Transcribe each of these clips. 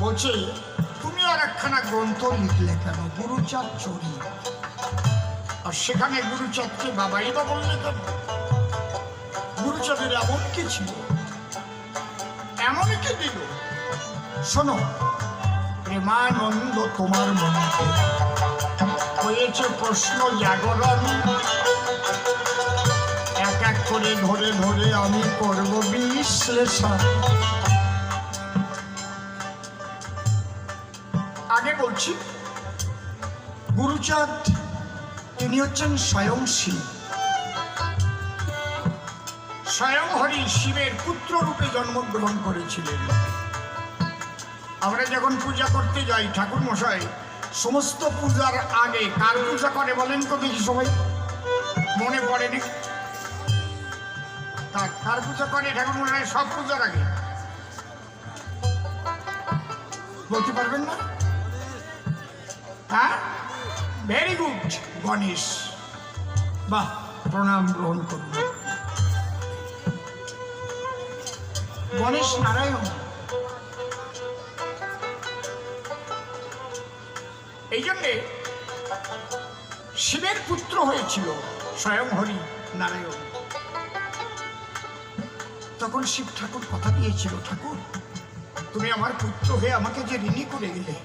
বলছে তুমি আর একখানা গ্রন্থ লিখলে কেন, গুরুচাঁদ চুরি, আর সেখানে গুরুচাঁদকে বাবাই বা বললে কেন? গুরুচাঁদের এমন কি ছিল, এমন কি দিল? শোনো, প্রেমানন্দ তোমার মনে হয়েছে প্রশ্ন জাগরণ, এক এক করে ধরে ধরে আমি করব বিশ্লেষণ। আগে বলছি, গুরুচাঁদ তিনি হচ্ছেন স্বয়ং শিব, স্বয়ং হরি শিবের পুত্র রূপে জন্মগ্রহণ করেছিলেন। আমরা যখন পূজা করতে যাই ঠাকুর মশাই সমস্ত পূজার আগে কার পূজা করে বলেন তো দেখি, সবাই মনে পড়েনি? কার পূজা করে ঠাকুর মশাই সব পূজার আগে? বলতে পারবেন না? হ্যাঁ, ভেরি গুড, গণেশ। বাহ, প্রণাম গ্রহণ করুন। গণেশ নারায়ণ, এই জন্যে শিবের পুত্র হয়েছিল স্বয়ং হরি নারায়ণ। তখন শিব ঠাকুর কথা দিয়েছিল, ঠাকুর তুমি আমার পুত্র হয়ে আমাকে যে ঋণী করে গেলে,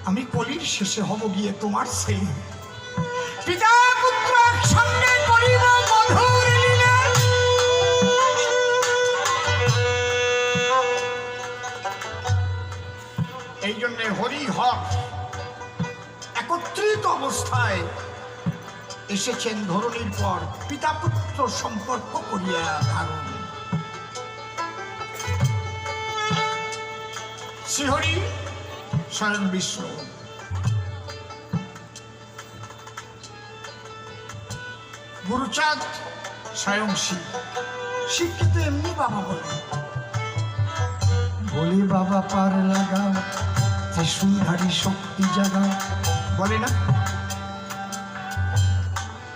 আমি কলির শেষে হব গিয়ে তোমার সেই পিতা পুত্র সঙ্গে করিব মধুর লীলা। এই জন্যে হরি হর একত্রিত অবস্থায় এসেছেন ধরণীর পর পিতা পুত্র সম্পর্ক করিয়া ধারণ। শ্রীহরি স্বয়ং বিষ্ণু, গুরুচাঁদ স্বয়ং শিব। শিবকে তো এমনি বাবা বলে, বলি বাবা পার লাগা ত্রিশূলধারী শক্তি জাগা, বলে না?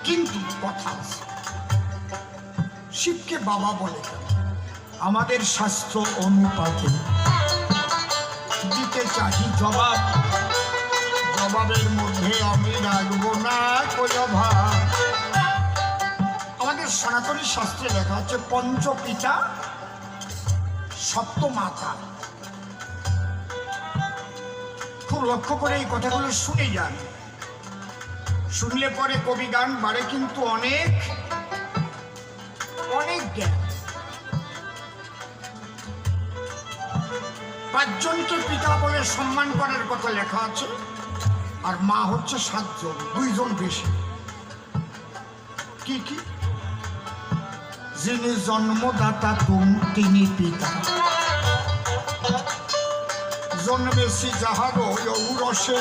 কিন্তু কথা আছে, শিবকে বাবা বলে কেন? আমাদের শাস্ত্র অনুপাতে দিতে চাহি জবাব, জবাবের মধ্যে আমি রাখবো না কোনো ভাব। আমাদের সনাতনী শাস্ত্রে লেখা হচ্ছে পঞ্চপিতা সপ্তমাতা। খুব লক্ষ্য করে এই কথাগুলো শুনে যান, শুনলে পরে কবি গান বাড়ে কিন্তু অনেক অনেক জ্ঞান। পাঁচজনকে পিতা বলে সম্মান করার কথা লেখা আছে, আর মা হচ্ছে 7 জন, 2 জন বেশি। কি কি? যিনি জন্মদাতা তিনি পিতা, জন্মেছি যাহার ঔরসে,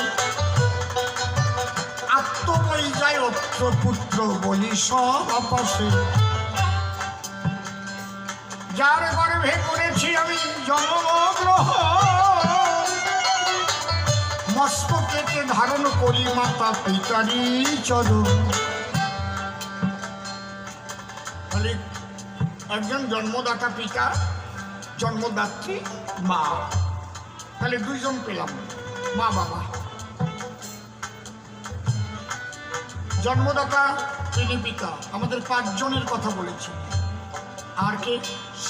আত্মবই যায় অত্র পুত্র বলি সব আপসে। যার গর্ভে করেছি আমি জন্মগ্রহণ, মস্তকেতে ধারণ করি মাতা পিতারি চরণ। তাহলে একজন জন্মদাতা পিতা, জন্মদাত্রী মা, তাহলে 2 জন পেলাম, মা বাবা। জন্মদাতা তিনি পিতা, আমাদের 5 জনের কথা বলেছি। আর কে?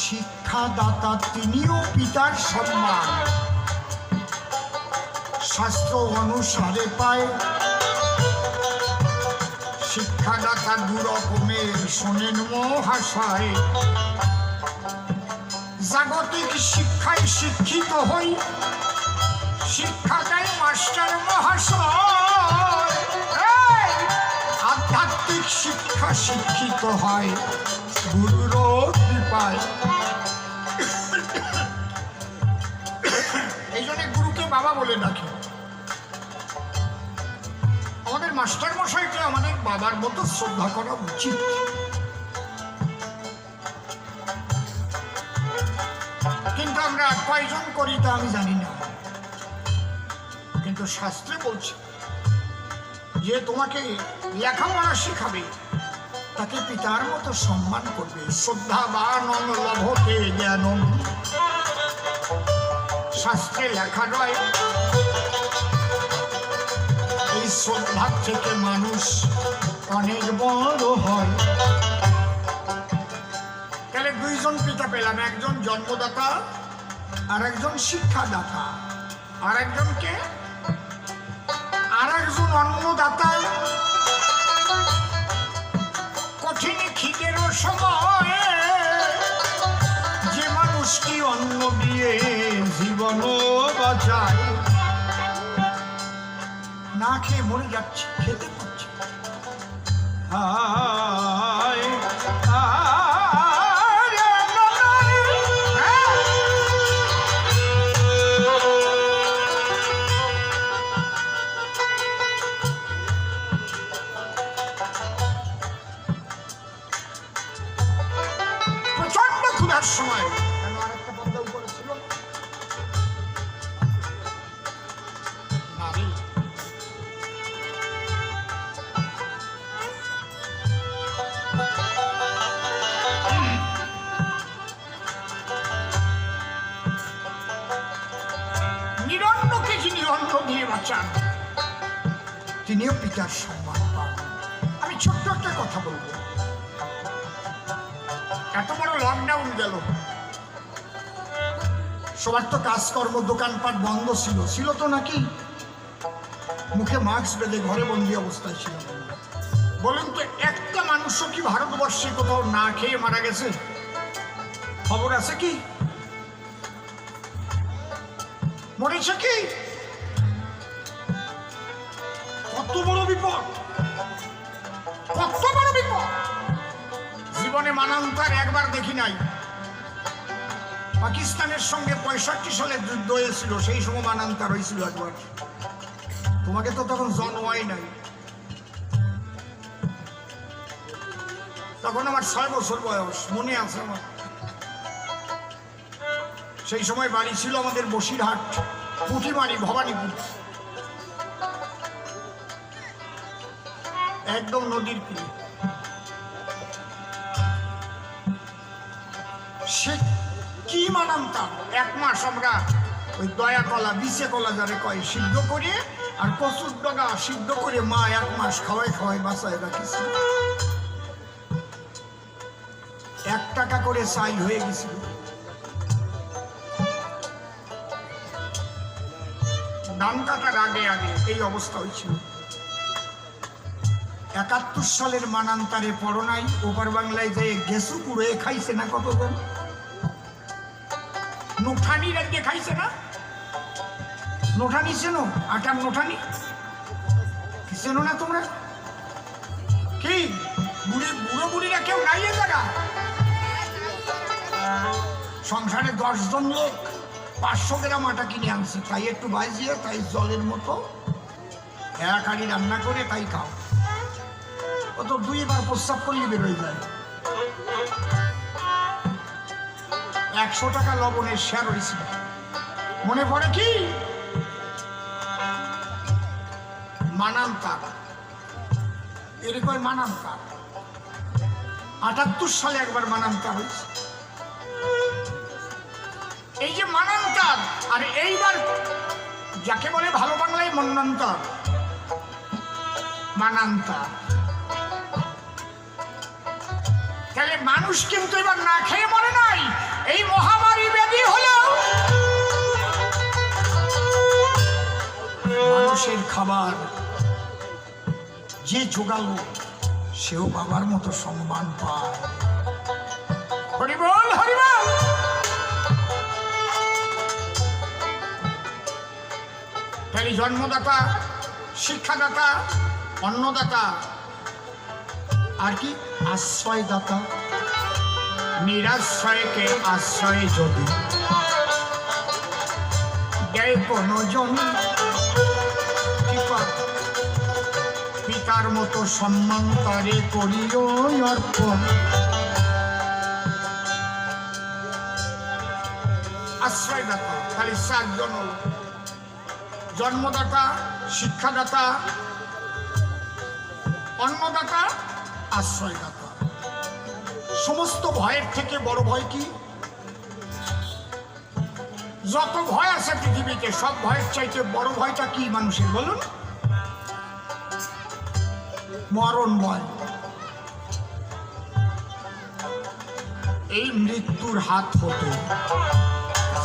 শিক্ষাদাতা, তিনিও পিতার সম্মান, শাস্ত্র অনুসারে পায়। শিক্ষাদাতা 2 রকমের, শোনেন মহাশয়। জাগতিক শিক্ষায় শিক্ষিত হই, শিক্ষা দেয় মাস্টার মহাশয়। আধ্যাত্মিক শিক্ষা শিক্ষিত হয় গুরুর কৃপায়। এই জন্য গুরুকে বাবা বলে ডাকি। আমাদের মাস্টার মশাইকে আমাদের বাবার মতো শ্রদ্ধা করা উচিত। কিন্তু আমরা কয়জন করি তা আমি জানি না, কিন্তু শাস্ত্রে বলছে যে তোমাকে লেখাপড়া শেখাবে তাকে পিতার মতো সম্মান করবে। শ্রদ্ধাবান লভতে জ্ঞানম, শাস্ত্রে লেখা রয় এই শ্রদ্ধার থেকে মানুষ অনেক বড় হয়। তাহলে দুইজন পিতা পেলাম, একজন জন্মদাতা আর একজন শিক্ষাদাতা, আর একজনকে আর একজন অন্নদাতা। কঠিন খিদের সময়ে যে মানুষটি অন্ন দিয়ে জীবন বাঁচায়, না খেয়ে মরে যাচ্ছে, খেতে পারছে। প্রচন্ড ক্ষুধার সময় আরেকটা পদ্মা উপরে ছিল নারী, নিরন্নকে যিনি অন্ন দিয়ে বাঁচান তিনিও পিতার সম্মান পান। আমি ছোট্ট একটা কথা বলবো, এত বড় লকডাউন গেল, সবার তো কাজকর্ম দোকানপাট বন্ধ ছিল, ছিল তো নাকি? মুখে মাস্ক বেঁধে ঘরে বন্দি অবস্থায় ছিল। বলুন তো, একটা মানুষও কি ভারতবর্ষে কোথাও না খেয়ে মারা গেছে? খবর আছে কি? মরেছে কি? কত বড় বিপদ, কত বড় বিপদ! জীবনে মানান্তর একবার দেখি নাই। পাকিস্তানের সঙ্গে 65 সালে যুদ্ধ হয়েছিল, সেই সময় মানান্তর হয়েছিল একবার। তোমাকে তো তখন জন্মই নাই, তখন আমার 6 বছর বয়স, মনে আছে আমার। সেই সময় বাড়ি ছিল আমাদের বসিরহাট, পুঁটিমারি, ভবানীপুর, একদম নদীর তীরে। সে কি মানান্তাম! 1 মাস আমরা ওই দয়া কলা, বিছে কলা যারে কয়, সিদ্ধ করে আর কচুর ডগা সিদ্ধ করে মা 1 মাস খাওয়াই খাওয়াই বাঁচায় রাখিস। 1 টাকা করে চাই হয়ে গেছিল। ধান কাটার আগে আগে এই অবস্থা হয়েছিল। 71 সালের মানান্তারে পড়ো নাই? ওপার বাংলায় যে গেসু পুড়ে খাইছে না কতজন? নোঠানি রাজ্যে খাইছে না? নোঠানি চেনো? আটার নোঠানি চেনো না তোমরা? কি বুড়ো বুড়িরা কেউ নাই এ জায়গা? সংসারে 10 জন লোক 500 গ্রাম আটা কিনে আনছে, তাই একটু বাজিয়ে, তাই জলের মতো 1 হাঁড়ি রান্না করে তাই খাও। ও তো 2 বার প্রস্রাব করলে বেরোয় যায়। 100 টাকা লবণের শেয়ার হয়েছিল, মনে পড়ে কি? মানান্তার, এরকম মানান্তার 78 সালে একবার মানান্তার হয়েছে। এই যে মানান্তার, আর এইবার যাকে বলে ভালো বাংলায় মন্বন্তর, মানান্তার। তাহলে মানুষ কিন্তু এবার না খেয়ে মরে নাই। এই মহামারী ব্যাধি হলো মানুষের খাবার যে জোগালো, সেও বাবার মতো সম্মান পায়। হরিবল হরিবল। তাহলে জন্মদাতা, শিক্ষাদাতা, অন্নদাতা, আর কি আশ্রয়দাতা। নিরাশ্রয়কে আশ্রয় যদি দেয় কোনো জন, পিতার মতো সম্মান তারে করিও অর্পণ। আশ্রয়দাতা খালি 4 জন হল, জন্মদাতা, শিক্ষাদাতা, অন্নদাতা, আশ্রয়দাতা। সমস্ত ভয়ের থেকে বড় ভয় কি? যত ভয় আছে পৃথিবীতে সব ভয়ের চাইতে বড় ভয়টা কি মানুষের বলুন? মরণ ভয়। এই মৃত্যুর হাত হতে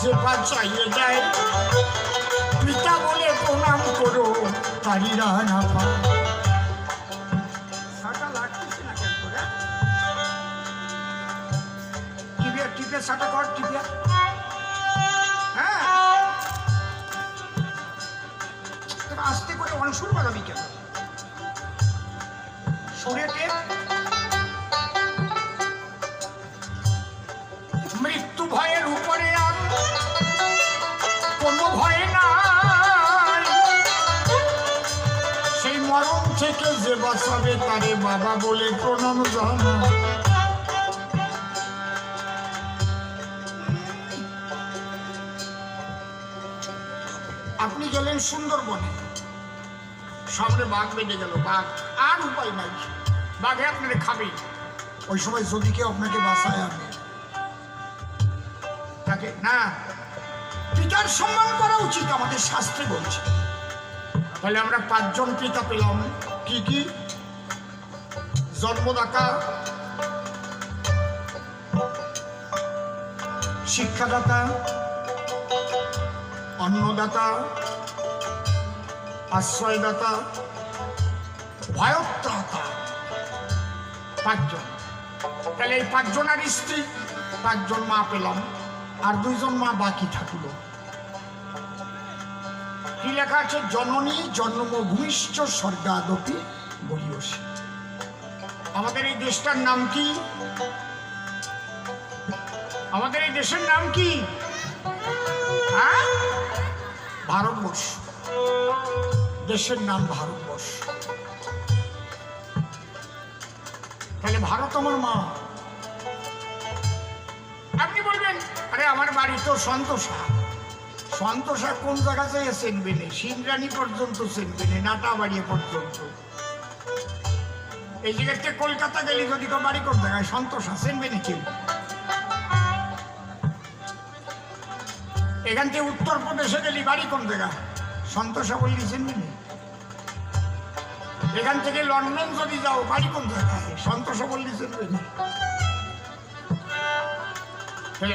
যে বাঁচাইয়ে যায়, পিতা বলে প্রণাম করো, তারিরা না পায়। সাটা লাগতেছে না কেন করে? টিপিয়া টিপিয়া সাটা কর, টিপিয়া। হ্যাঁ, আস্তে করে অনসুর বাজাবি কেন? সুরেতে মৃত্যু ভয়ের উপরে আর কোনো ভয় নাই, সেই মরণ থেকে যে বাঁচাবে তারে বাবা বলে প্রণাম জানা। আপনি গেলেন সুন্দরবনে, সামনে বাঘ বেঁধে গেল, বাঘ আর উপায় নাই, বাঘে আপনারে খাবে। ওই সময় যদি কেউ আপনাকে বাঁচায় আনে তাকে না, পিতার সম্মান করা উচিত আমাদের শাস্ত্রে বলছে। তাহলে আমরা 5 জন পিতা পেলাম। কি কি? জন্মদাতা, শিক্ষাদাতা, অন্নদাতা, আশ্রয়দাতা, ভয়োত্রাতা। 5 জন। তাহলে এই 5 জনের স্ত্রী, 5 জন মা পেলাম, আর 2 জন মা বাকি থাকল। কি লেখা আছে? জননী জন্মভূমিষ্ঠ স্বর্গাদপি বলিয়সী। আমাদের এই দেশটার নাম কি? আমাদের এই দেশের নাম কি? হ্যাঁ, ভারতবর্ষ। দেশের নাম ভারতবর্ষ। তাহলে ভারত আমার মা। আপনি বলবেন, আরে আমার বাড়ি তো সন্তোষা। সন্তোষা কোন জায়গা থেকে চেনবে না? সিংরানি পর্যন্ত চেনবে না, নাটাবাড়ি পর্যন্ত। এই জায়গাতে কলকাতা গেলে যদি কেউ বাড়ি কোন জায়গায়, সন্তোষা চেনবে না কেউ। এখান থেকে উত্তরপ্রদেশে গেলে বাড়ি কোন জায়গা, সন্তোষা বললি চেনবে না। এখান থেকে লন্ডন যদি যাও, বাড়ি কোন জায়গায়, সন্তোষা বললি চেনবে না।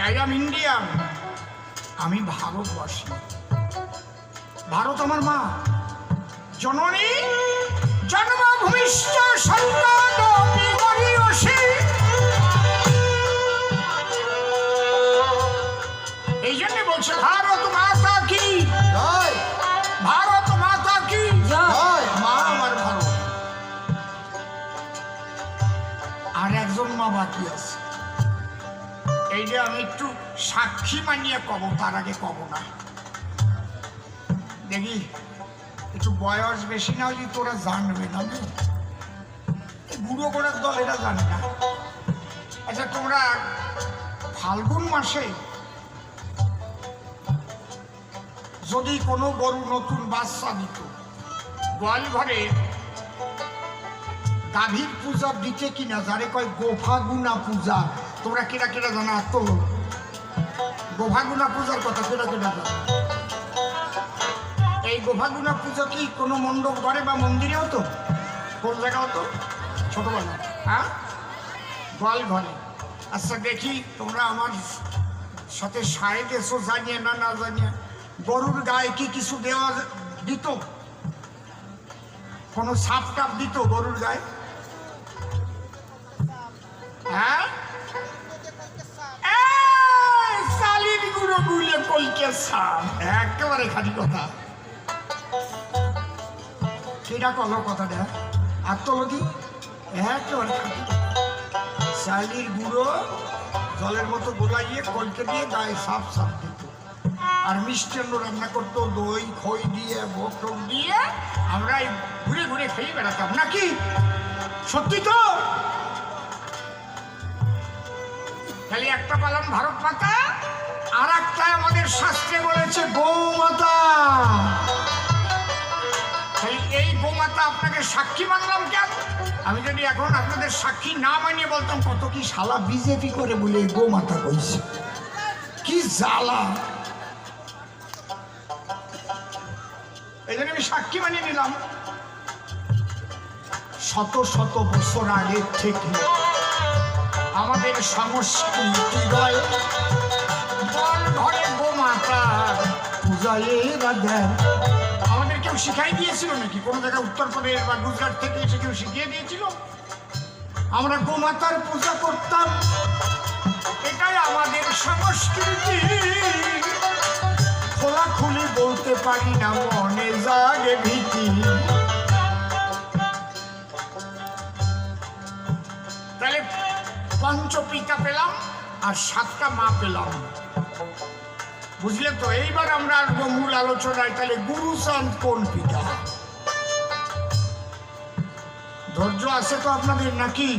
আই এম ইন্ডিয়ান, আমি ভারতবাসী। ভারত আমার মা। জননী জন্মভূমিষ্ঠ স্বর্গাদপি বলিয়সী। এই জন্য বলছে ভারত মাতা কি জয়, ভারত মাতা কি জয়। মা আমার ভারত। আর একজন মা বাকি আছে, এইটা আমি একটু সাক্ষী মানিয়ে কব, তার আগে কব না। দেখি একটু বয়স বেশি না হলে তোরা জানবে না, বুড়ো গোড়ার দল এরা জানে না। আচ্ছা, তোমরা ফাল্গুন মাসে যদি কোনো গরু নতুন বাচ্চা দিত, গোয়াল ঘরে গাভীর পূজা দিতে কিনা, যারে কয় গোফাগুনা পূজা। তোমরা কেটা কেটা জানা? তো গোফাগুনা পূজার কথা কেটা কেটা জানা? এই গোফাগুনা পূজা কি কোনো মণ্ডপ ঘরে বা মন্দিরে হতো? কোন জায়গা হতো? ছোটবেলা, হ্যাঁ, গোয়াল ঘরে। আচ্ছা দেখি, তোমরা আমার সাথে সাহেব এসো, জানিয়ে না না জানিয়ে, গরুর গায়ে কি কিছু দেওয়া দিত? কোনো সাপ টাপ দিত গরুর গায়ে? হ্যাঁ, চালির গুঁড়ো গুলে কইকে সাপ, একেবারে খালি কথা। সেটা কলো কথাটা আর তোলদি, একেবারে খালি। চালির গুঁড়ো জলের মতো গোলাইয়ে কলকে দিয়ে গায়ে সাপ সাপ দিত। আর মিষ্টান্ন রান্না করতো, দই খই দিয়ে, বটক দিয়ে, আমরা ঘুরে ঘুরে খেয়ে বেড়াতাম। নাকি সত্যি তো? খালি একটা পালাম ভারত মাতা, আর একটা আমাদের শাস্ত্রে বলেছে গৌমাতা। এই গোমাতা আপনাকে সাক্ষী মানলাম কেন? আমি যদি এখন আপনাদের সাক্ষী না মানিয়ে বলতাম কত কি শালা বিজেপি করে বলে গোমাতা কইছে, কি জ্বালা। এই জন্য আমি সাক্ষী বানিয়ে নিলাম। শত শত বছর আগের থেকে আমাদের সংস্কৃতি রয় ঘরে গোমাতার পূজায় দেয়। আমাদের কেউ শিখাই দিয়েছিল নাকি? কোনো জায়গায় উত্তরপ্রদেশ বা গুজরাট থেকে এসে কেউ শিখিয়ে দিয়েছিল? আমরা গোমাতার পূজা করতাম, এটাই আমাদের সংস্কৃতি। খোলাখুলি বলতে পারি না, মনে জাগে ভীতি। তাহলে পঞ্চপিতা পেলাম আর 7টা মা পেলাম, বুঝলে তো? এইবার আমরা আসবো মূল আলোচনায়। তাহলে গুরুচাঁদ কোন পিতা? ধৈর্য আছে তো আপনাদের নাকি?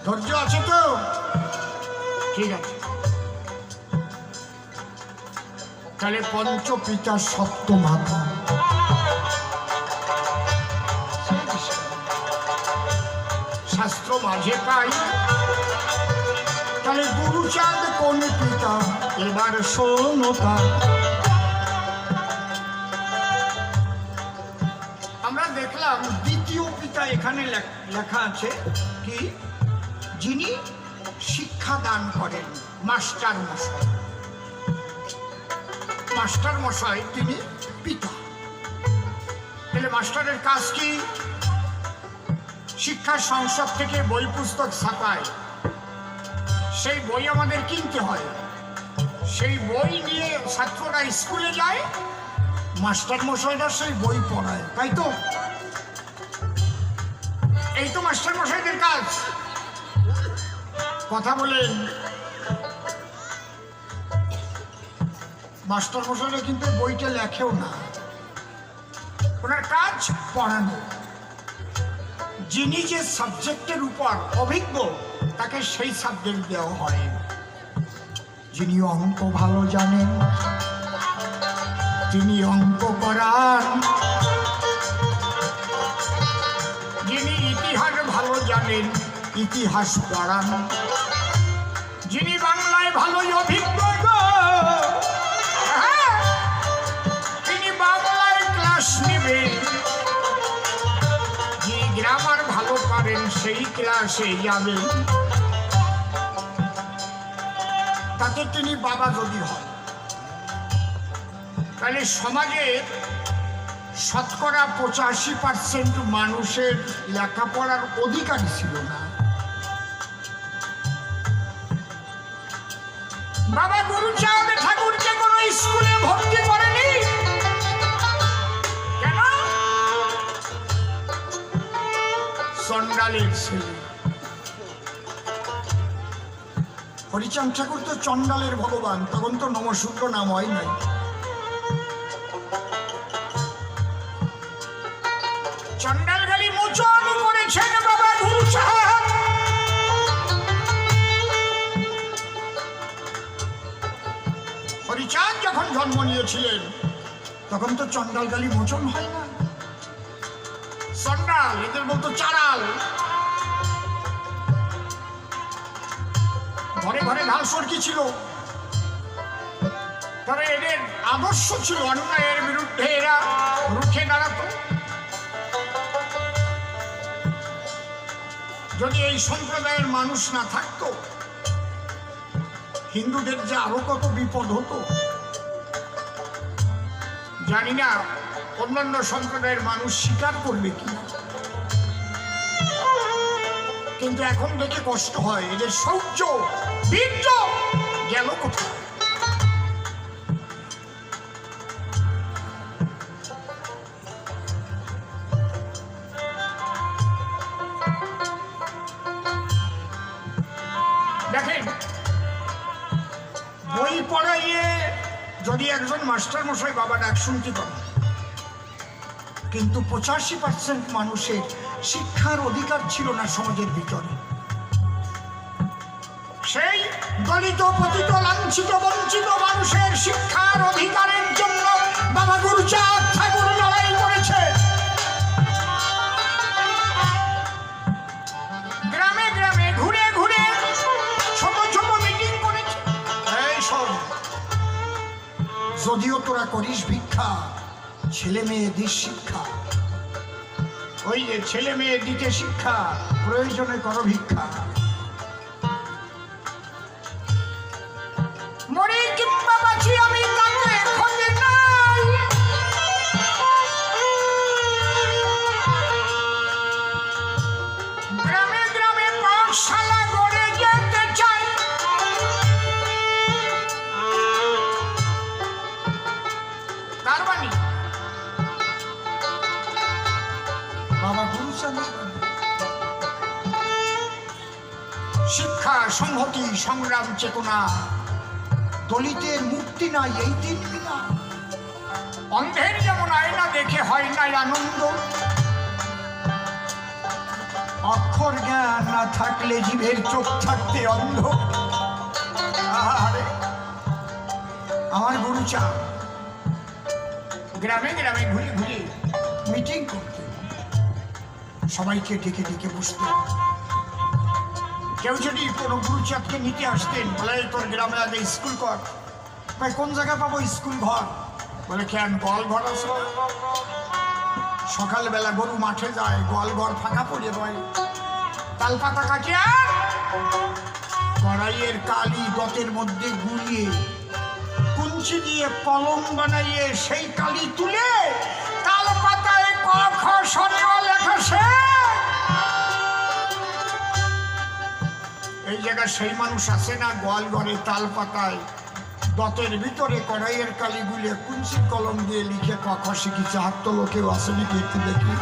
ধৈর্য আছে তো? ঠিক আছে। তাহলে পঞ্চপিতা সপ্ত মাতা। শাস্ত্র মাঝে পাই। তাহলে গুরুচাঁদ কোন পিতা? এবার শোনো তা। আমরা দেখলাম দ্বিতীয় পিতা এখানে লেখা আছে কি? যিনি শিক্ষা দান করেন, মাস্টার মশাই। মাস্টার মশাই তিনি পিতা। তাহলে মাস্টারের কাজ কি? শিক্ষা সংসদ থেকে বই পুস্তক ছাপায়, সেই বই আমাদের কিনতে হয়। সেই বই নিয়ে ছাত্ররা স্কুলে যায়, মাস্টার মশাইরা সেই বই পড়ায়, তাই তো? এই তো মাস্টার মশাইদের কাজ। কথা বলেন। মাস্টার মশাইরা কিন্তু বইটা লেখেও না, ওনার কাজ পড়ানো। যিনি যে সাবজেক্টের উপর অভিজ্ঞ তাকে সেই সাবজেক্ট দেওয়া হয়। যিনি অঙ্ক ভালো জানেন তিনি অঙ্ক করান, যিনি ইতিহাস ভালো জানেন ইতিহাস পড়ান, যিনি বাংলায় ভালোই অভিজ্ঞ তিনি বাংলায় ক্লাস নেবেন, যিনি গ্রামার ভালো পারেন সেই ক্লাসে যাবেন। তাতে তিনি বাবা যদি হন। তাহলে সমাজের শতকরা 85% মানুষের লেখাপড়ার অধিকারী ছিল না। বাবা গুরুচাঁদ ঠাকুরকে কোন স্কুলে ভর্তি করেনি। কেন? চন্ডালের ছেলে। হরিচাঁদ ঠাকুর তো চন্ডালের ভগবান, তখন তো নমশূদ্র নাম হয় নাই। চন্ডাল গালি মোচন করেছেন বাবা গুরুচাঁদ। হরিচাঁদ যখন জন্ম নিয়েছিলেন তখন তো চন্ডাল গালি মোচন হয় না। চন্ডাল এদের বলতো চাড়াল। ঘরে ঘরে ঢাল সরকি ছিল, তবে এদের আদর্শ ছিল অন্যায়ের বিরুদ্ধে এরা রুখে দাঁড়াতো। যদি এই সম্প্রদায়ের মানুষ না থাকতো হিন্দুদের যে আরো কত বিপদ হতো। জানি না অন্যান্য সম্প্রদায়ের মানুষ স্বীকার করবে কি, কিন্তু এখন দেখে কষ্ট হয় এদের শৌর্য বীর্য গেল কোথায়। দেখেন বই পড়াইয়ে যদি একজন মাস্টার মশাই বাবা ডাক শুনতে পারে, কিন্তু 85% মানুষের শিক্ষার অধিকার ছিল না সমাজের ভিতরে। সেই দলিত পতিত লাঞ্ছিত বঞ্চিত মানুষের শিক্ষার অধিকারের জন্য বাবা গুরুচাঁদ ঠাকুর লড়াই করেছে। গ্রামে গ্রামে ঘুরে ঘুরে ছোট ছোট মিটিং করেছে। এই শোন, যদিও তোরা করিস ভিক্ষা, ছেলে মেয়েদের শিক্ষা, ওই যে ছেলে মেয়ে দিতে শিক্ষা, প্রয়োজনে করো ভিক্ষা। মরি কিংবা বাঁচি আমি তাতে ক্ষতি নাই, গ্রামে গ্রামে পাঠশালা গড়ে যেতে চাই। তার মানে বাবা গুরুচাঁদ শিক্ষা, সংহতি, সংগ্রাম, চেতনা, দলিতের মুক্তি নাই এই তিন বিনা। অন্ধের যেমন আয়না দেখে হয় নাই আনন্দ, অক্ষর জ্ঞান না থাকলে জীবের চোখ থাকতে অন্ধ। আরে আমার গুরুচাঁদ গ্রামে গ্রামে ঘুরে ঘুরে মিটিং করতে, সবাইকে ডেকে ডেকে বসতে। কেউ যদি কোনো গুরুচাঁদকে নিতে আসতেন, বলে তোর গ্রামে আগে স্কুল কর। ভাই কোন জায়গায় পাবো স্কুল ঘর? বলে কেন, গোয়াল ঘর আছে। সকালবেলা গরু মাঠে যায়, গোয়াল ঘর ফাঁকা পড়ে রয়। তাল পাতা কাটিয়া কড়াইয়ের কালি গতের মধ্যে গুলিয়ে কুঞ্চি দিয়ে কলম বানাইয়ে সেই কালি তুলে তাল পাতায় ক খ সরেও লেখা শেষ। এই জায়গায় সেই মানুষ আছে না, গোয়াল ঘরে তাল পাতায় দতের ভিতরে কড়াইয়ের কালি গুলিয়ে কুঞ্চির কলম দিয়ে লিখে ক খ শিখেছে। হাত তো লোকেও আছে নাকি একটু দেখি।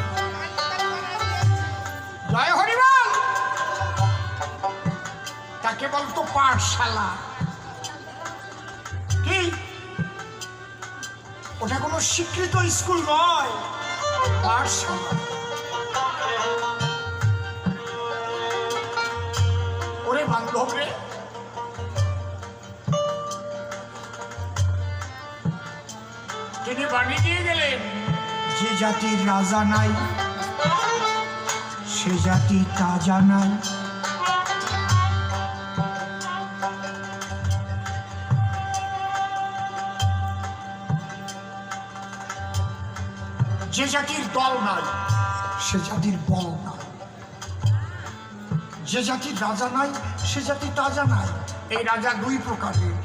জয় হরিবল। তাকে বলতো পাঠশালা। কি ওটা কোনো স্বীকৃত স্কুল নয়, পাঠশালা। ওরে বান্ধব রে, তিনি বাণী দিয়ে গেলেন, যে জাতির রাজা নাই সে জাতি তাজা নাই। যে জাতির দল নাই সে জাতির বল নাই, যে জাতির রাজা নাই সে জাতি তাজা নাই। এই রাজা দুই প্রকারের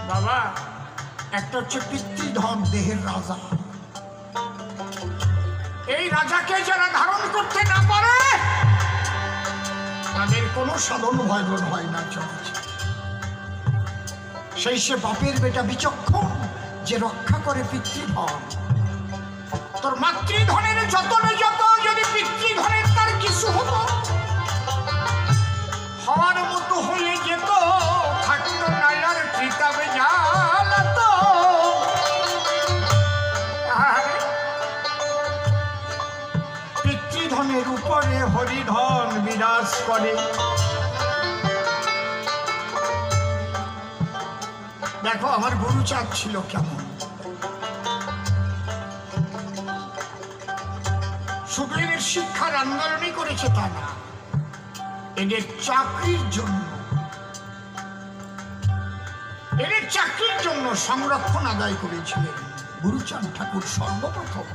বাবা, একটা হচ্ছে পিতৃধন দেহের রাজা। এই রাজাকে যারা ধারণ করতে না পারে তাদের কোনো সাধন ভয়ন হয় না। চলছে সেই সে বাপের বেটা বিচক্ষণ যে রক্ষা করে পিতৃধন। তোর মাতৃধনের যতনে যত, যদি পিতৃধনের তার কিছু হতো, হওয়ার মতো হয়ে যেত, থাকতো নাইলার কিতাবে জানাতো। পিতৃধনের উপরে হরিধন বিরাজ করে। দেখো আমার গুরুচাঁদ ছিল কেমন। শুধু এদের শিক্ষার আন্দোলনই করেছে তা না, এদের চাকরির জন্য, এদের চাকরির জন্য সংরক্ষণ আদায় করেছিলেন গুরুচাঁদ ঠাকুর সর্বপ্রথম।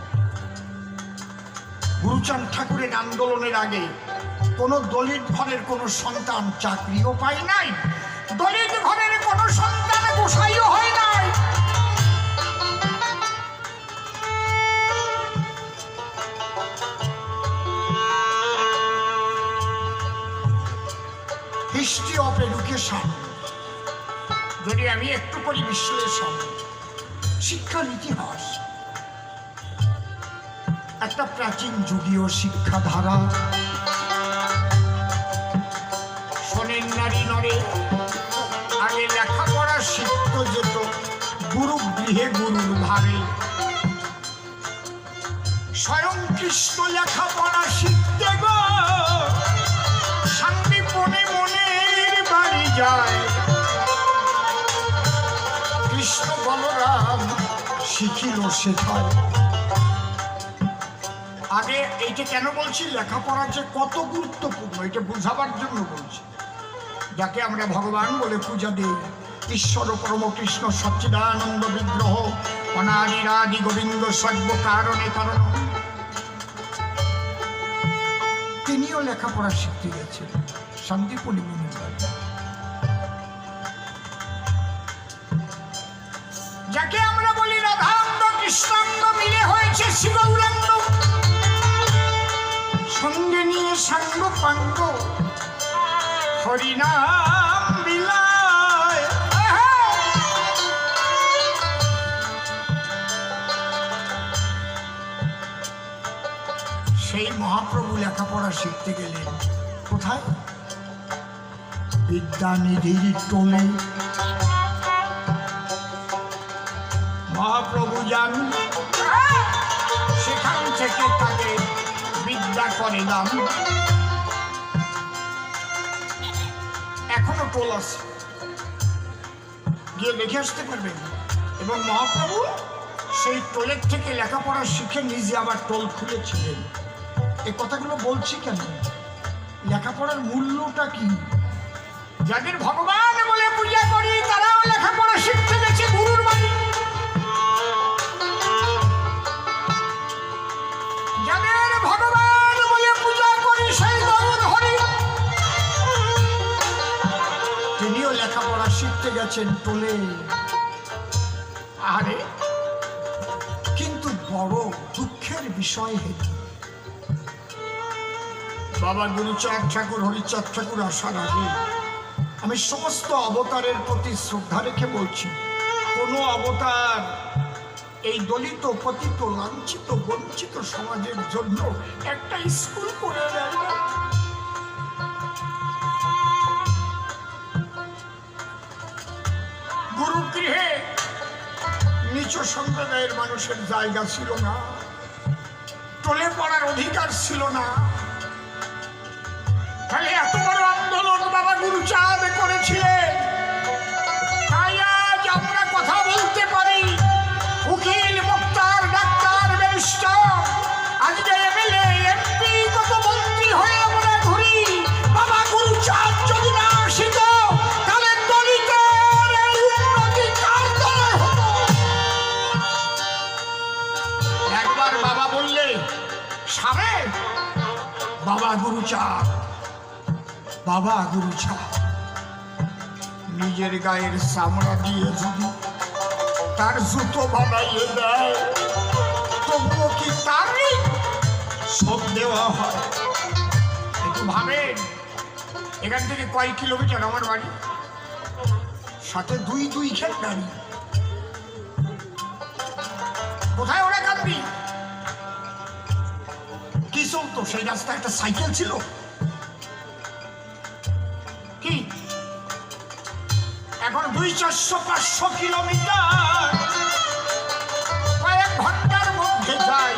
গুরুচাঁদ ঠাকুরের আন্দোলনের আগে কোন দলিত ঘরের কোন সন্তান চাকরিও পায় নাই, দলিত ঘরের কোন সন্তান গোসাইও হয় নাই। হিস্ট্রি অফ এডুকেশন যদি আমি একটু করি বিশ্লেষণ, শিক্ষার ইতিহাস একটা প্রাচীন যুগীয় শিক্ষাধারা। শোনেন নারী নরে, আগে লেখাপড়া শিখতে যেত গুরু গৃহে গুরুর ভারে। স্বয়ং কৃষ্ণ লেখাপড়া শিখতে গো শান্তিপনে মনের বাড়ি যায়। কৃষ্ণ বলরাম শিখিল শেখায়। আগে এইটা কেন বলছি, লেখাপড়া যে কত গুরুত্বপূর্ণ এটা বোঝাবার জন্য বলছি। যাকে আমরা ভগবান বলে পূজা দিই, ঈশ্বর পরম কৃষ্ণ সচ্চিদানন্দ বিগ্রহ অনাদিরাদি গোবিন্দ সর্ব কারণে কারণ। তিনিও লেখাপড়া শিখতে গেছেন শান্তিপুরি মুনির বাড়ি। যাকে আমরা বলি রাধাঙ্গ কৃষ্ণাঙ্গ মিলে হয়েছে শিবৌরাঙ্গ, সঙ্গে নিয়ে সাঙ্গ পাঙ্গ হরিনাম বিলায়। সেই মহাপ্রভু লেখাপড়া শিখতে গেলেন কোথায়? বিদ্যানিধির টোলে। মহাপ্রভু যান, সেখান থেকে তাকে বিদ্যা করে দান। এখনো টোল আছে, গিয়ে দেখে আসতে পারবেন। এবং মহাপ্রভু সেই টোলের থেকে লেখাপড়া শিখে নিজে আবার টোল খুলেছিলেন। এই কথাগুলো বলছি কেন? লেখাপড়ার মূল্যটা কি? যাদের ভগবান বলে পূজা করি তারাও লেখাপড়া শিখতে গেছে গুরুর বাড়ি। যাদের ভগবান বলে পূজা করি সেই গৌর হরি, তিনিও লেখাপড়া শিখতে গেছেন টোলে। আরে কিন্তু বড় দুঃখের বিষয় হেতু বাবা গুরুচাঁদ ঠাকুর হরিচাঁদ ঠাকুর আসার আগে আমি সমস্ত অবতারের প্রতি শ্রদ্ধা রেখে বলছি, কোনো অবতার এই দলিত পতিত লাঞ্ছিত বঞ্চিত সমাজের জন্য একটা স্কুল করে দেয় না। গুরুগৃহে নিচ সম্প্রদায়ের মানুষের জায়গা ছিল না, টোলে পড়ার অধিকার ছিল না। তাহলে এত বড় আন্দোলন বাবা গুরুচাঁদ করেছিলেন। তাই আজ আমরা কথা বলতে পারি, উকিল মুক্তার ডাক্তার ব্যারিস্টার, আজকে এমএলএ এমপি কত মন্ত্রী হয়ে আমরা ঘুরি। বাবা গুরুচাঁদ যদি না আসিত তাহলে দলিতের এই উন্নতি কার দ্বারা হতো? একবার বাবা বললে সাবে বাবা গুরুচাঁদ, বাবা গুরুচাঁদ নিজের গায়ের চামড়া দিয়ে যদি তার জুতো বানাইয়ে দেয় তবুও কি তারই শোধ দেওয়া হয়? একটু ভাবেন, এখান থেকে কয় কিলোমিটার আমার বাড়ি, সাথে দুই খেল গাড়ি। কোথায় ওরা কাঁদবি? কি চলতো সেই রাস্তা? একটা সাইকেল ছিল কি? এখন 200-400 কিলোমিটার কয়েক ঘন্টার মধ্যে যায়।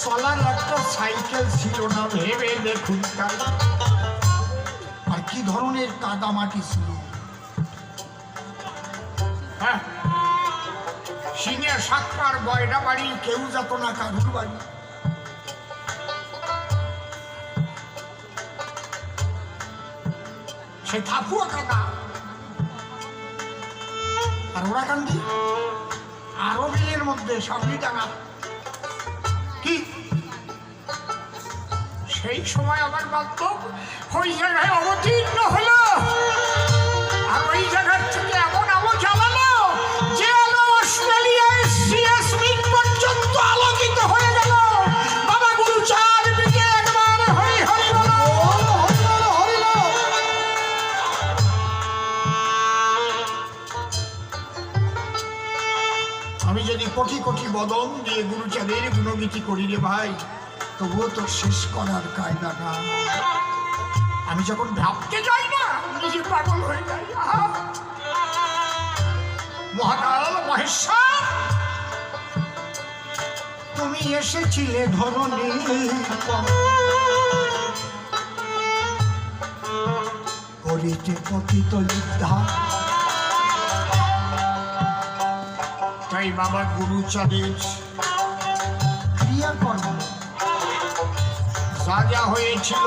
চলার একটা সাইকেল ছিল না, ভেবে দেখুন। আর কি ধরনের কাদামাটি ছিল! হ্যাঁ, সিংহে সাতপার বয়রা বাড়ি কেউ যেত না কারুর বাড়ি। সে থাপুয়া কাদা। আর ওরা কান্দি আরো বিলের মধ্যে সামনে টানা। কি সেই সময় আবার বাধ্য ওই জায়গায় অবতীর্ণ হলো, আর ওই জায়গার থেকে এমন আলো জ্বালালো যে আলো অস্ট্রেলিয়ায় সিএস মিট পর্যন্ত আলোকিত হয়ে গেল। বাবা গুরুচাঁদ পিঠে একবার হরি হরি বলো। আমি যদি কোটি কোটি বদন দিয়ে গুরুচাঁদের গুণগীতি করি রে ভাই, তবুও তো শেষ করার কায়দা না। আমি যখন ভাবতে যাই না নিজে পাগল হয়ে যাই। মহাকাল মহেশ্বর তুমি এসেছিলে ধরণী, করিতে পতিত যোদ্ধা। তাই বাবা গুরুচাঁদের ক্রিয়াকর্ম যা যা হয়েছিল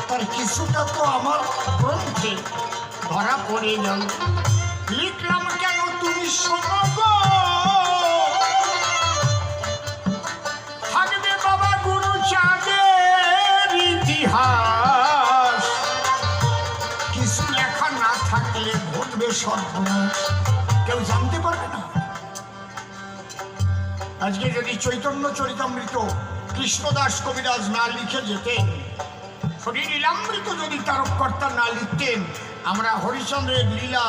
তার কিছুটা তো আমার গ্রন্থে ধরা পড়ে গেল। লিখলাম কেন তুমি ঘটবে সর্বনাশ, কেউ জানতে পারবে না। আজকে যদি চৈতন্য চরিতামৃত কৃষ্ণদাস কবিরাজ না লিখে যেতেন, হরিলীলামৃত যদি তারককর্তা না লিখতেন, আমরা হরিচন্দ্রের লীলা,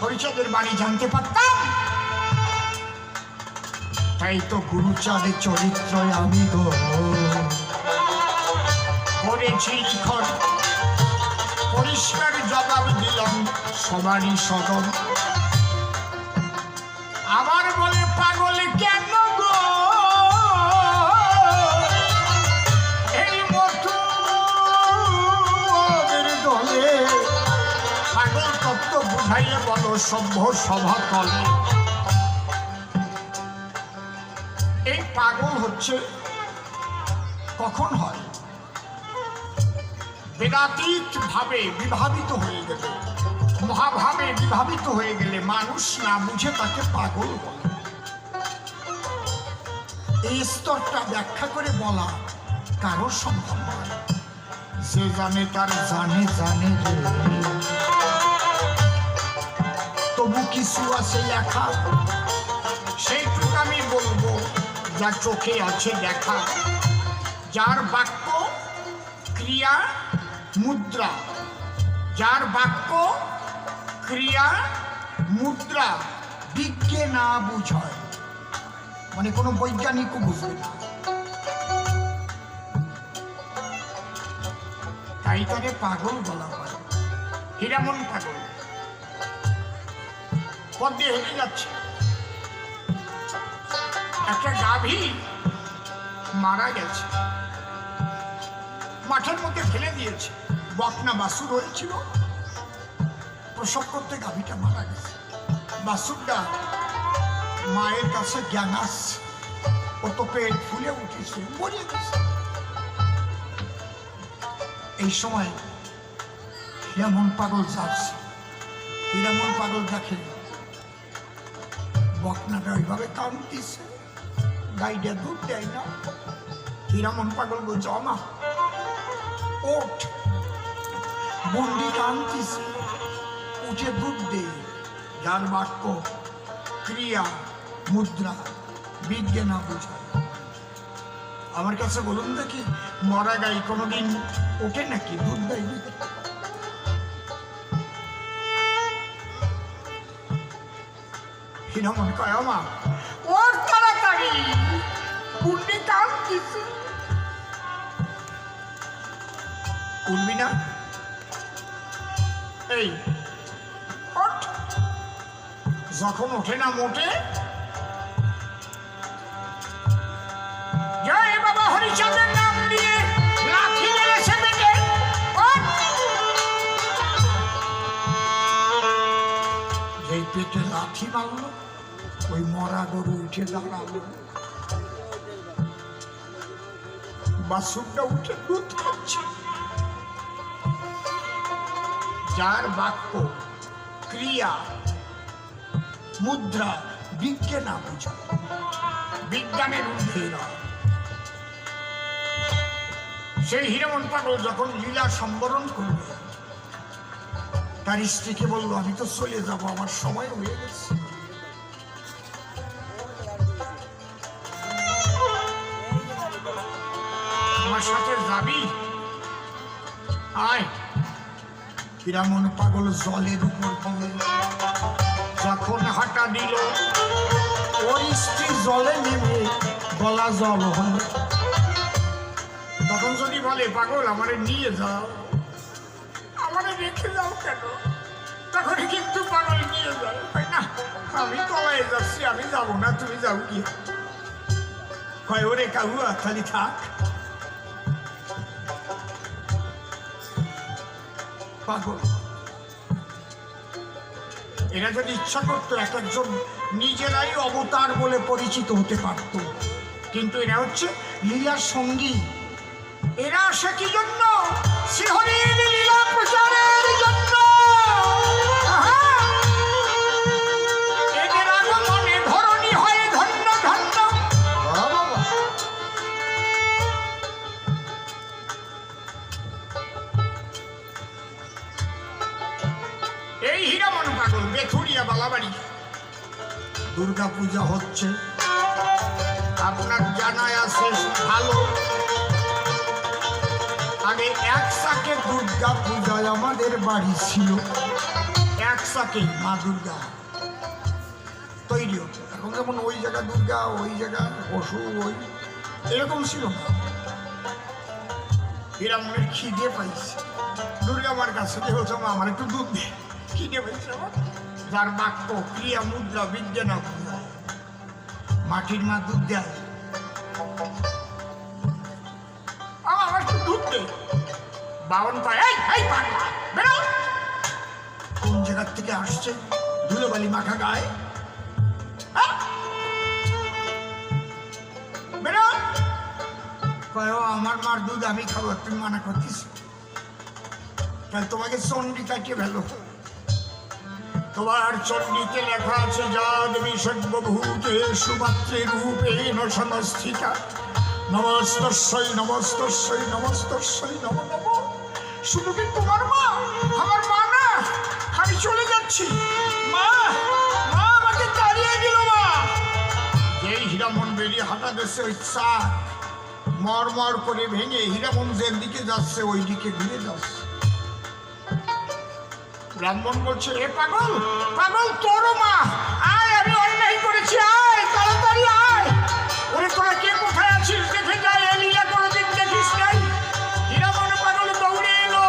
হরিচন্দ্রের বাণী জানতে পারতাম। তাই তো গুরুচাঁদের চরিত্রয় আমি গো করেছি লিখন, পরিষ্কার জবাব দিলাম সবারই সদন। আবার বলে পাগল কেন গো এই মথুরের দলে, পাগল তত্ত্ব বুঝাইয়ে বলো সভ্য সভা তলে। এই পাগল হচ্ছে কখন হয়? বেদাতীত ভাবে বিভাবিত হয়ে গেলে, মহাভাবে বিভাবিত হয়ে গেলে মানুষ না বুঝে তাকে পাগল বলে। এই স্তরটা ব্যাখ্যা করে বলা কারো সম্ভব নয়। যে জানে তার জানে জানে রে, তবু কিছু আছে লেখা, সেইটুকু আমি বলবো যা চোখে আছে দেখা। যার বাক্য ক্রিয়া মুদ্রা, যার বাক্য ক্রিয়া মুদ্রা বিজ্ঞে না বুঝয়, মানে কোনো বৈজ্ঞানিকও বুঝবে না, তাই তাকে পাগল বলা হয়। হীরামন পাগল পথ দিয়ে হেঁটে যাচ্ছে, একটা গাভী মারা গেছে, মাঠের মধ্যে ফেলে দিয়েছে। বকনা বাছুর হয়েছিল, প্রসব করতে গাভীটা মারা গেছে। বাছুরটা মায়ের কাছে জ্ঞান আসছে, ও তো পেট ফুলে উঠেছে, মরে গেছে। এই সময় হীরামন পাগল যাচ্ছে, হীরামন পাগল দেখে বকনাটা ওইভাবে কাঁদতেছে, গাইটা দুধ দেয় না। হীরামন পাগল বলছে, আমা ওঠ, বন্দি কাঁদতেছে, উঠে দুধ দে। যার বাক্য ক্রিয়া মুদ্রা বিজ্ঞে না বোঝায়। আমার কাছে বলুন দেখি, মরা গাই কোনোদিন ওঠে নাকি? দুধ দেয় নাকি? হীরামন কয়, আমা ওর তাড়াতাড়ি, বন্দি কাঁদতেছে। উঠবি না? এই ওঠ। যখন ওঠে না মোটে, জয় বাবা হরিচন্দ্রের নাম দিয়ে লাঠি মেরেছে পেটে। যেই পেটে লাঠি মারলো, ওই মরা গরু উঠে দাঁড়ালো, বাছুরটা উঠে দুধ খাচ্ছে। যার বাক্য ক্রিয়া মুদ্রা বিজ্ঞে না বোঝায়, বিজ্ঞানের ঊর্ধ্বে নয়। সেই হীরামন পাগল যখন লীলা সম্বরণ করবে, তার স্ত্রীকে বলল, আমি তো চলে যাব, আমার সময় হয়ে গেছে। আমার সাথে যাবি? আয়। হীরামন পাগল জলের উপর পড়ে, যখন হাঁটা দিল, ওর স্ত্রী জলে নেমে গলা জল হল। তখন যদি বলে, পাগল আমারে নিয়ে যাও, আমারে রেখে যাও কেন? তখন কিন্তু পাগল নিয়ে যায়, না আমি তলায় যাচ্ছি, আমি যাবো না, তুমি যাও কি? হয় ওরে কাহুয়া, খালি থাক। পাগল এরা যদি ইচ্ছা করতো, এক একজন নিজেরাই অবতার বলে পরিচিত হতে পারত, কিন্তু এরা হচ্ছে লীলার সঙ্গী। এরা আসে কি জন্য? শ্রীহরির লীলা প্রচারের জন্য। এদের আগমনে ধরণী হয় ধন্য ধন্য। এই হীরামন পাগল বাবা বাড়ি দুর্গা পূজা হচ্ছে। আপনার জানায় আছে ভালো, আগে এক সাকে দুর্গা পূজায় আমাদের বাড়ি ছিল, এক সাকে মা দুর্গা তৈরি হতো। এখন যেমন ওই জায়গা দুর্গা, ওই জায়গা পশু, ওই এরকম ছিল না। এরা মনে খিদে পাইছে, দুর্গা মার কাছে বলছে মা আমার একটু দুধ দে, খিদে পাইছে আমার। যার বাক্য ক্রিয়া মুদ্রা বিজ্ঞান মাটির মা দুধ দেয়, আমার একটু দুধ দে। বাউন পায় বেরো, কোন জায়গার থেকে আসছে ধুলোবালি মাখা গায়ে, বেরো। আমার মার দুধ আমি খাবো, তুমি মানা করতিস, তাহলে তোমাকে চন্ডি কাটিয়ে ফেলো। তোমার চন্ডিতে লেখা আছে যা দেবী সর্বভূতে সুমাত্রে রূপে নমস্থিতা নমস্তস্যই নমস্তস্যই নমস্তস্যই নম নম। শুধু কি তোমার মা? আমার মা না, আমি চলে যাচ্ছি। মা, মা আমাকে তাড়িয়ে দিল। মা যেই হীরামন বেরিয়ে হাঁটা দিচ্ছে, ওই চাক মরমর করে ভেঙে হীরামন যের দিকে যাচ্ছে ওই দিকে ঘুরে যাচ্ছে। ব্রাহ্মণ বলছে এ পাগল, পাগল তোর মা, আয় আমি অন্যায় করেছি, আয় তাড়াতাড়ি আয়। ওরে তোরা কে কোথায় আছিস দেখে যায়, এ লীলা কোনোদিন দেখিস নাই। হীরামন পাগল দৌড়ে এলো,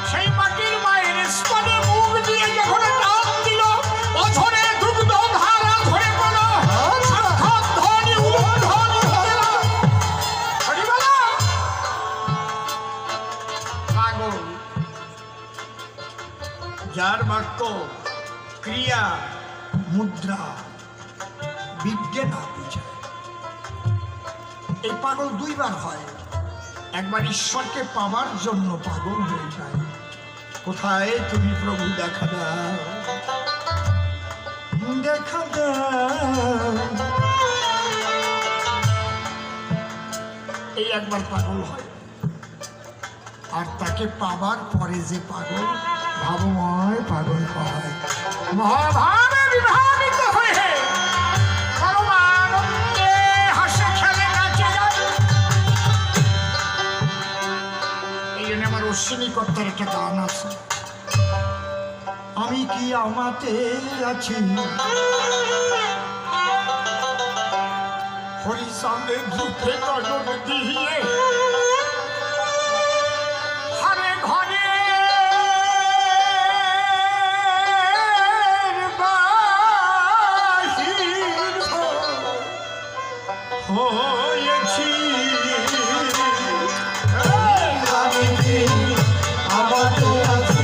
সেই মাটির মায়ের স্তনে মুখ দিয়ে যখন টান দিল, অঝরে দুগ্ধ ধারা ধরে পড়ল, সাক্ষাৎ ধ্বনি উলুধ্বনি হল। হরিবলা পাগল যার বাক্য ক্রিয়া মুদ্রা বিজ্ঞান বুঝায়, এই পাগল দুইবার হয়। একবার ঈশ্বরকে পাওয়ার জন্য পাগল হয়ে যায়, কোথায় তুমি প্রভু দেখা দাও, দেখা দাও, এই একবার পাগল হয়। আর তাকে পাবার পরে যে পাগল ভাবময় পাগল হয়, মহাভাবে বিভাবিত হয়ে পরমানন্দে হাসে খেলে নাচে যায়। এই জন্য আমার অশ্বিনী কর্তার একটা গান আছে, আমি কি আমাতে আছি হরিসামনে ঝুঁকে নজর দিয়ে, ঘরে ঘরে হয়েছি আমাকে আছি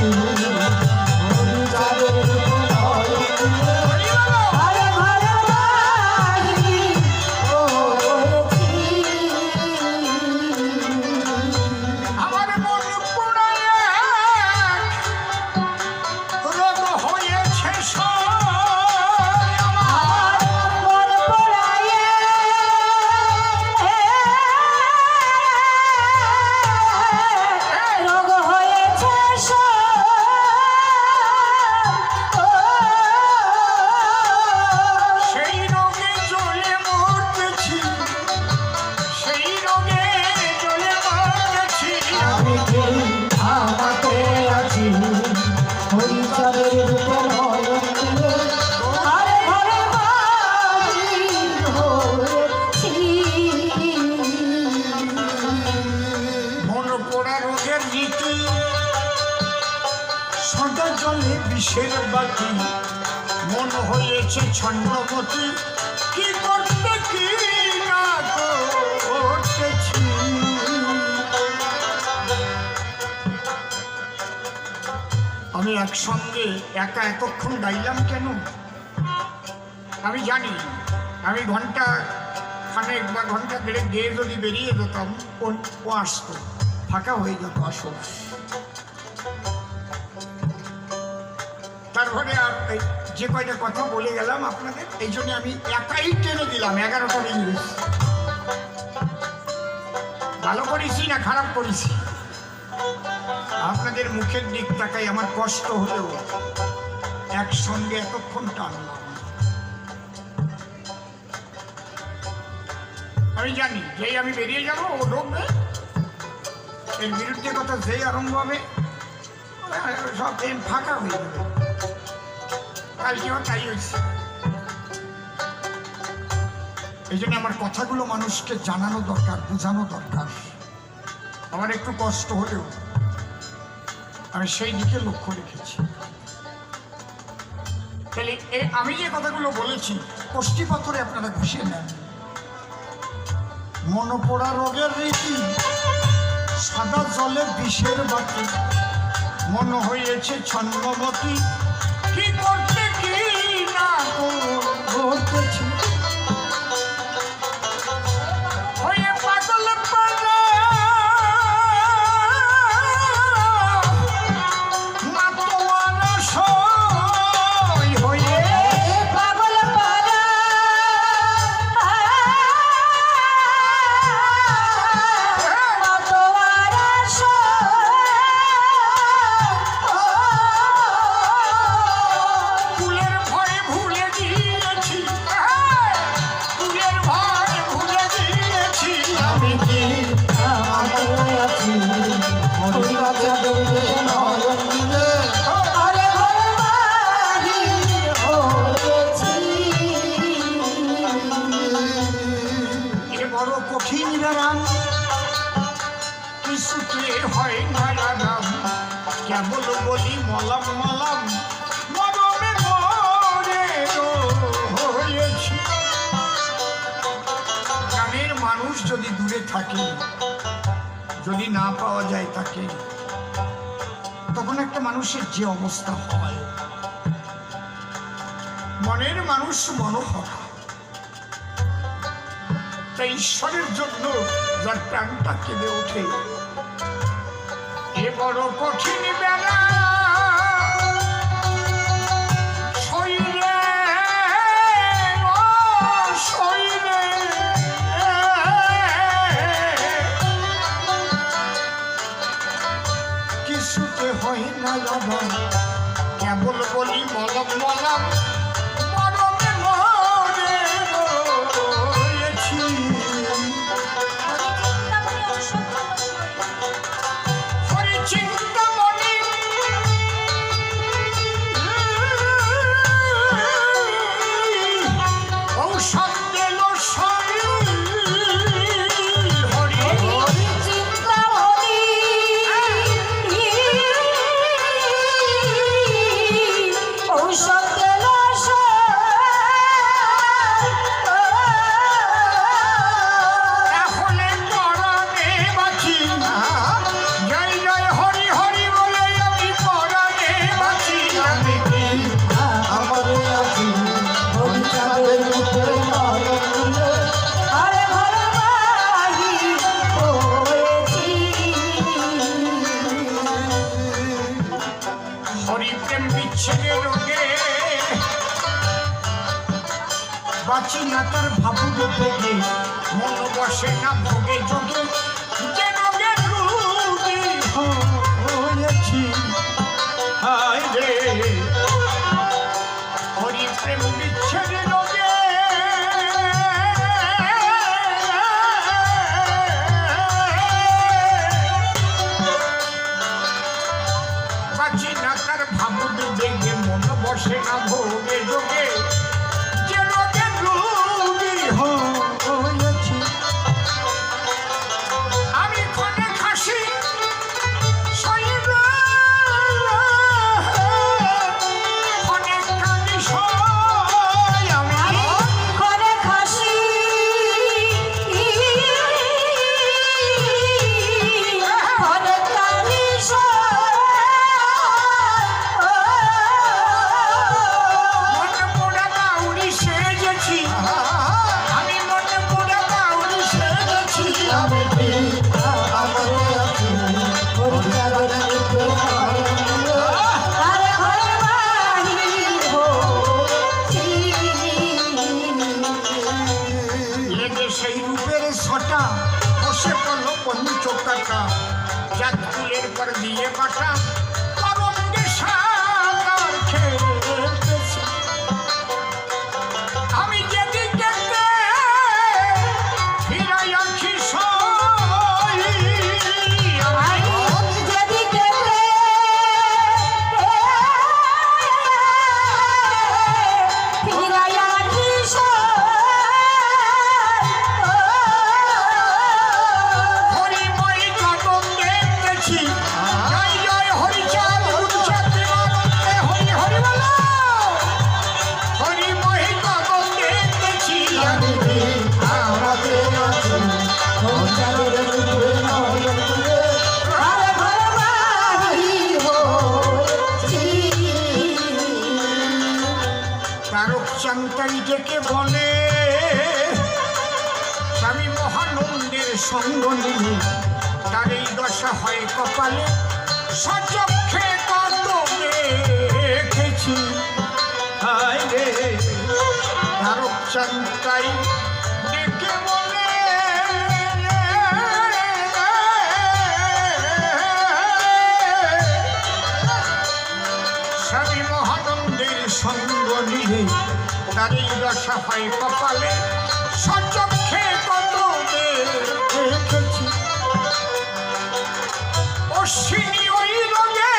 বিষের বাকি মন হয়েছে ছন্নমতি, কি করতে কি না করতেছি। আমি একসঙ্গে একা এতক্ষণ গাইলাম কেন? আমি জানি আমি ঘন্টা খানেক বা ঘন্টা দেড়েক গিয়ে যদি বেরিয়ে যেতাম ও আসতো, ফাঁকা হয়ে যেত আসল। তারপরে আর যে কয়টা কথা বলে গেলাম আপনাদের, এই জন্য আমি একাই টেনে দিলাম 11টা ইংলিশ। ভালো করেছি না খারাপ করেছি? আপনাদের মুখের দিক তাকাই আমার কষ্ট হলেও একসঙ্গে এতক্ষণ টানলাম। আমি জানি যেই আমি বেরিয়ে যাব ও ঢুকবে, এর বিরুদ্ধে কথা যেই আরম্ভ হবে সব ফাঁকা হয়ে যাবে। কালকেও তাই হয়েছে। এই জন্য আমার কথাগুলো মানুষকে জানানো দরকার, বোঝানো দরকার। আমার একটু কষ্ট হলেও আমি সেই দিকে লক্ষ্য রেখেছি। তাহলে আমি যে কথাগুলো বলেছি কষ্টি পাথরে আপনারা ঘুষিয়ে নেন। মনোপোড়া রোগের রীতি, সাদা জলে বিষের বাতি, মন হয়েছে ছন্নবতী, কি করতে কি না করতেছি, হয়ে পাগল পাগল কেবল বলি মলম মলম মরমে মরে হয়েছি। গ্রামের মানুষ যদি দূরে থাকে, যদি না পাওয়া যায় তাকে, তখন একটা মানুষের যে অবস্থা হয়, মনের মানুষ মনোহরা। তাই ঈশ্বরের জন্য যার প্রাণটা কেঁদে ওঠে, এ বড় কঠিন বেলা শরীরে শরীরে কিছুতে হয় না লাভ, কেবল বলি মলম মলম মরমে মরে রয়েছি। বাঁচি না তার ভাবুক ভোগে, মন বসে না ভোগে যোগে, যে রোগে রোগী হয়েছি। হায় রে হরি প্রেম বিচ্ছেদ রোগে, বাঁচি না তার ভাবুক বেগে, মন বসে না ভোগে যোগে, আমি ক্ষণে খাসি ক্ষণে কানি আমি ক্ষণে খাসি ক্ষণে কানি মনে পোড়া বাউরি সেজেছি, আমি মনে পোড়া বাউরি সেজেছি। সেই রূপের ছটা বসে পড়ল পঞ্চকাটা, জাত ফুলের পর দিয়ে কাটা তরঙ্গে সাঁতার খেলে তারক চান্তাই ডেকে বলে স্বামী মহানন্দের সঙ্গ নিয়ে তার এই দশা হয় কপালে সচক্ষে কত দেখেছি হায় রে তারক চান্তাই ডেকে বলে স্বামী মহানন্দের সঙ্গ নিয়ে তার এই দশা হয় কপালে সচক্ষে কত দেখেছি অশ্বিনী ওই রঙে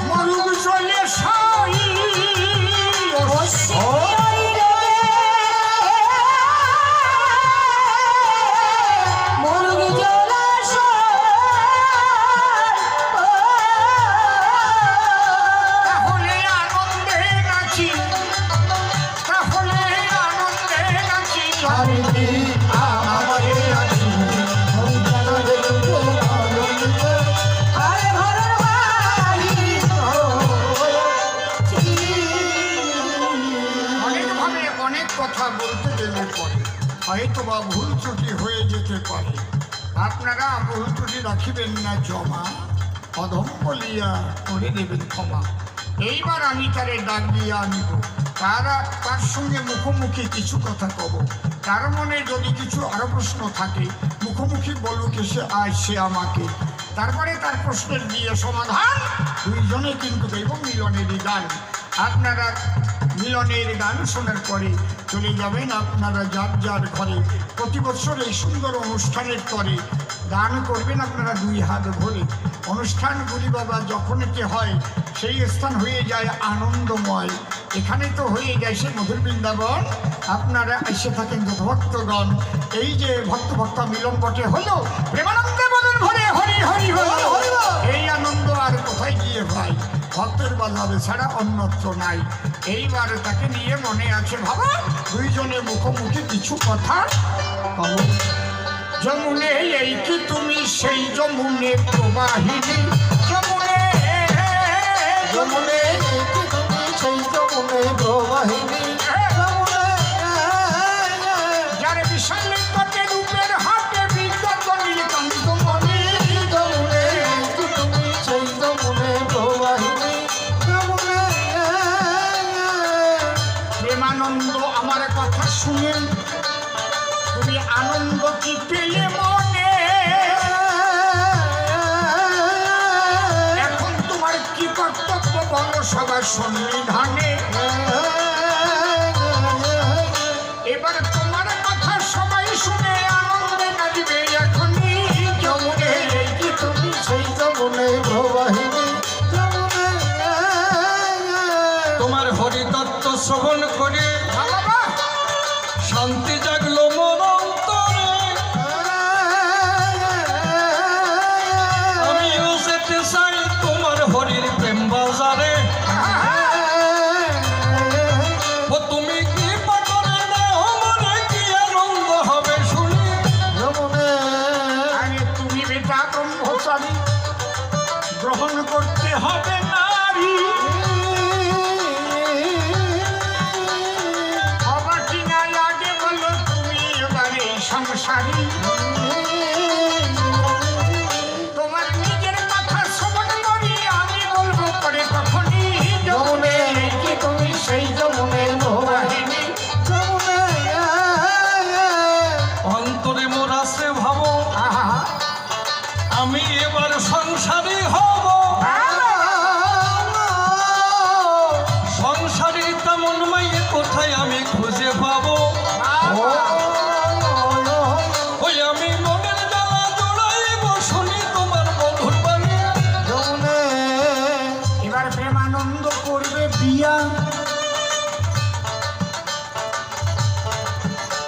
মরুগ জলে সাই হয়তো বা ভুল ত্রুটি হয়ে যেতে পারে আপনারা ভুল ত্রুটি রাখিবেন না জমা অধম বলিয়া করে দেবেন ক্ষমা এইবার আমি তারে ডাক দিয়ে আনিব তার সঙ্গে মুখোমুখি কিছু কথা কব তার মনে যদি কিছু আরো প্রশ্ন থাকে মুখোমুখি বলুক এসে আয় সে আমাকে তারপরে তার প্রশ্নের দিয়ে সমাধান দুইজনে কিন্তু দেব মিলনেরই গান আপনারা মিলনের গান শোনার পরে চলে যাবেন আপনারা যার যার ঘরে প্রতি বছর এই সুন্দর অনুষ্ঠানের পরে গান করবেন আপনারা দুই হাত ভরে অনুষ্ঠানগুলি বাবা যখন এতে হয় সেই স্থান হয়ে যায় আনন্দময় এখানে তো হয়ে যায় সে মধুর বৃন্দাবন আপনারা এসে থাকেন যত ভক্তগণ এই যে ভক্ত মিলন বটে হলো প্রেমানন্দে বলেন ভরে হরি হরি হরি এই আনন্দ আর কোথায় গিয়ে ভাই ভক্তের বাজারে ছাড়া অন্যত্র নাই এইবার তাকে নিয়ে মনে আছে ভাবা দুইজনে মুখোমুখি কিছু কথা যমুনে এই কি তুমি সেই যমুনে প্রবাহিনী যমুনে যমুনে এই কি তুমি সেই যমুনে প্রবাহিনী যমুনে যার বিশাল পটে রূপের হাতে বিগত নীলকান্তমণি যমুনে এই কি তুমি সেই যমুনে প্রবাহিনী যমুনে প্রেমানন্দ আমার কথা শুনে তুমি আনন্দ কি পেলে মনে এখন তোমার কি কর্তব্য বলো সবার সন্নিধানে এবার তোমার কথা সবাই শুনে আনন্দে নাচবে এখনই যমুনে এই কি তুমি সেই যমুনে প্রবাহিনী যমুনে তোমার হরিতত্ত্ব শ্রবণ করে বাবা শান্তি জাগলো মন অন্তরে আমিও যেতে চাই তোমার হরির প্রেম বাজারে ও তুমি কি পাগলে নাও মনে কি আনন্দ হবে শুনি যমুনে আরে তুমি বেটা ব্রহ্মচারী গ্রহণ করতে হবে নারী অবাকি না আগে বলো তুমি এবারে সংসারী তোমার নিজের কথা শ্রবণ করি আমি বলবো পরে তখনই যমুনে এই কি তুমি সেই যমুনে প্রবাহিনী যমুনে অন্তরে মোর আছে ভাবো আহা আমি এবার সংসারী হব সংসারী তেমন মাইয়ে কোথায় আমি খুঁজে পাবো ওই আমি মনের জ্বালা জোড়াইব শুনি তোমার মধুর বাণী যমুনে এবার প্রেমানন্দ করবে বিয়া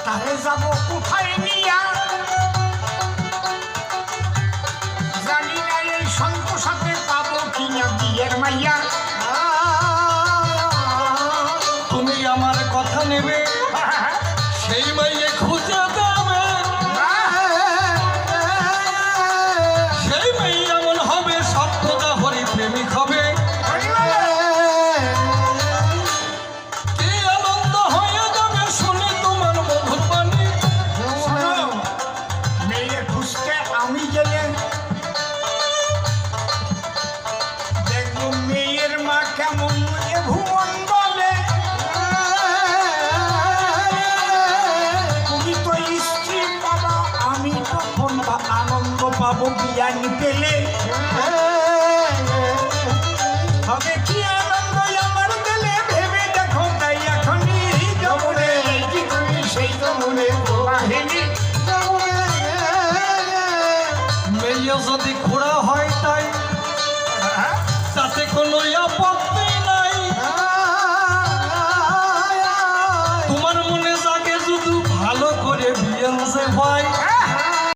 তারে যাব কোথায় নিয়া জানি না এই সন্তোষাতে পাবো কিনা বিয়ের মাইয়া তুমি আমার কথা নেবে সেই মাইয়ে খুঁজে দেবে সেই মাইয়ে এমন হবে সত্যতা হরি প্রেমিক হবে কে পাবো জ্ঞান পেলে হবে কি আনন্দ আমার দিলে ভেবে দেখো তাই এখনই যমুনে কি তুমি সেই তো মনে বাহিনী মেয়ে যদি খোড়া হয় তাই তাতে কোনো আপদ